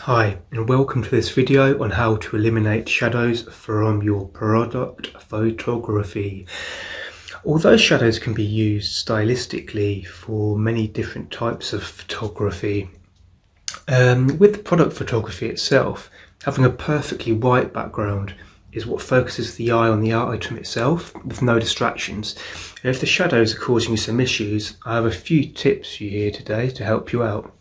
Hi, and welcome to this video on how to eliminate shadows from your product photography. Although shadows can be used stylistically for many different types of photography, with product photography itself, having a perfectly white background is what focuses the eye on the item itself with no distractions. And if the shadows are causing you some issues, I have a few tips for you here today to help you out.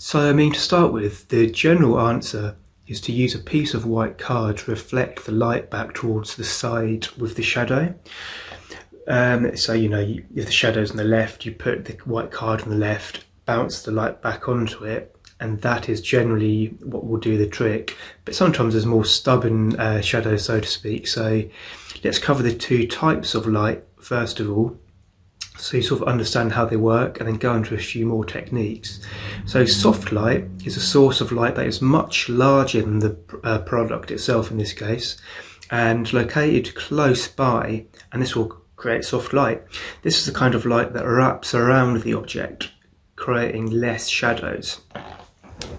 So, to start with, the general answer is to use a piece of white card to reflect the light back towards the side with the shadow. So, if the shadow's on the left, you put the white card on the left, bounce the light back onto it, and that is generally what will do the trick. But sometimes there's more stubborn shadows, so to speak. So let's cover the two types of light first of all, so you sort of understand how they work, and then go into a few more techniques. So soft light is a source of light that is much larger than the product itself in this case, and located close by, and this will create soft light. This is the kind of light that wraps around the object, creating less shadows.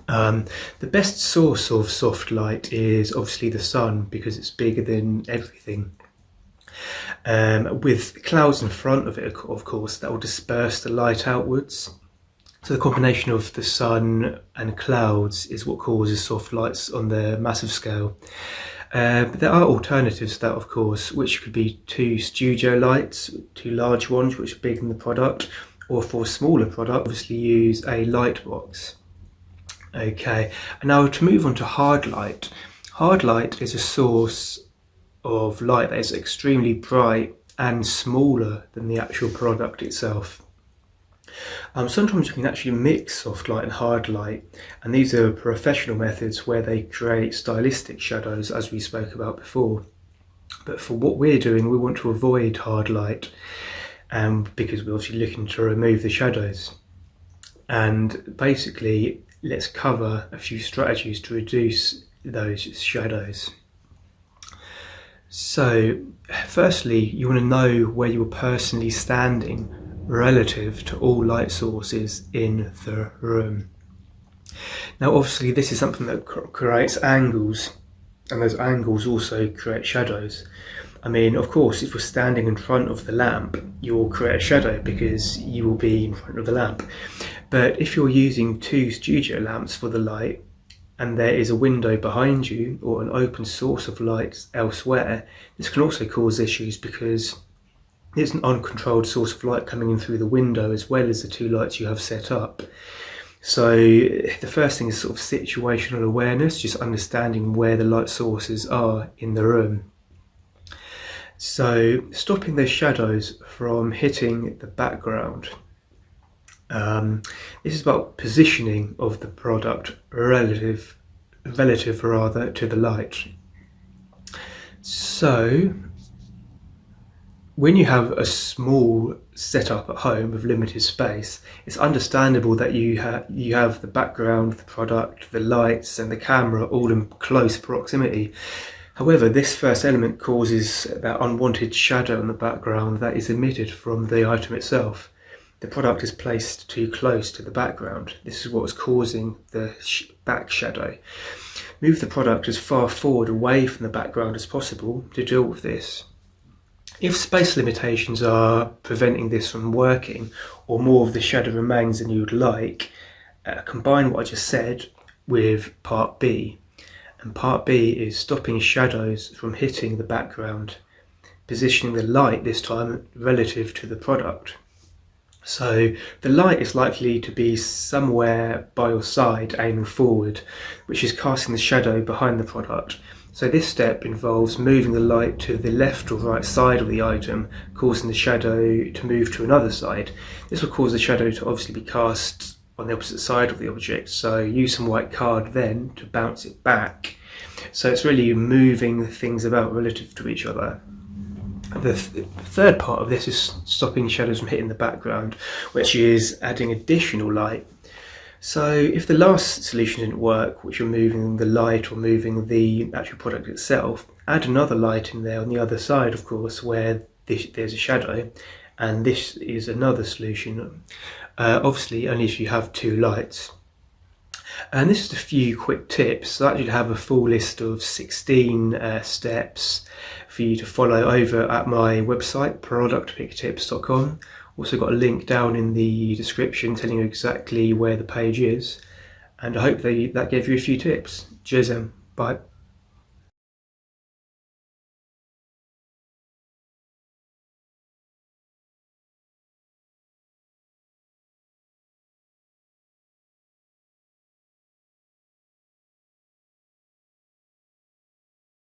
The best source of soft light is obviously the sun, because it's bigger than everything. With clouds in front of it, of course, that will disperse the light outwards. So the combination of the sun and clouds is what causes soft lights on the massive scale. But there are alternatives to that, of course, which could be two studio lights, two large ones which are bigger than the product, or for a smaller product, obviously use a light box. Okay, and now to move on to hard light. Hard light is a source of light that is extremely bright and smaller than the actual product itself. Sometimes you can actually mix soft light and hard light, and these are professional methods where they create stylistic shadows, as we spoke about before. But for what we're doing, we want to avoid hard light, because we're obviously looking to remove the shadows. And basically, let's cover a few strategies to reduce those shadows. So, firstly, you want to know where you're personally standing relative to all light sources in the room. Now, obviously, this is something that creates angles, and those angles also create shadows. Of course, if you're standing in front of the lamp, you will create a shadow because you will be in front of the lamp. But if you're using two studio lamps for the light, and there is a window behind you or an open source of light elsewhere, this can also cause issues because there's an uncontrolled source of light coming in through the window as well as the two lights you have set up. So the first thing is sort of situational awareness, just understanding where the light sources are in the room. So stopping those shadows from hitting the background. This is about positioning of the product relative to the light. So when you have a small setup at home with limited space, it's understandable that you have the background, the product, the lights and the camera all in close proximity. However, this first element causes that unwanted shadow in the background that is emitted from the item itself. The product is placed too close to the background. This is what is causing the back shadow. Move the product as far forward away from the background as possible to deal with this. If space limitations are preventing this from working, or more of the shadow remains than you would like, combine what I just said with part B. And part B is stopping shadows from hitting the background, positioning the light this time relative to the product. So the light is likely to be somewhere by your side aiming forward, which is casting the shadow behind the product. So this step involves moving the light to the left or right side of the item, causing the shadow to move to another side. This will cause the shadow to obviously be cast on the opposite side of the object, so use some white card then to bounce it back. So it's really moving things about relative to each other. The third part of this is stopping shadows from hitting the background, which is adding additional light. So if the last solution didn't work, which you're moving the light or moving the actual product itself, add another light in there on the other side, of course, where there's a shadow, and this is another solution. Obviously only if you have two lights. And this is a few quick tips. So I actually have a full list of 16 steps for you to follow over at my website, productpicktips.com. Also got a link down in the description telling you exactly where the page is. And I hope that gave you a few tips. Cheers then. Bye.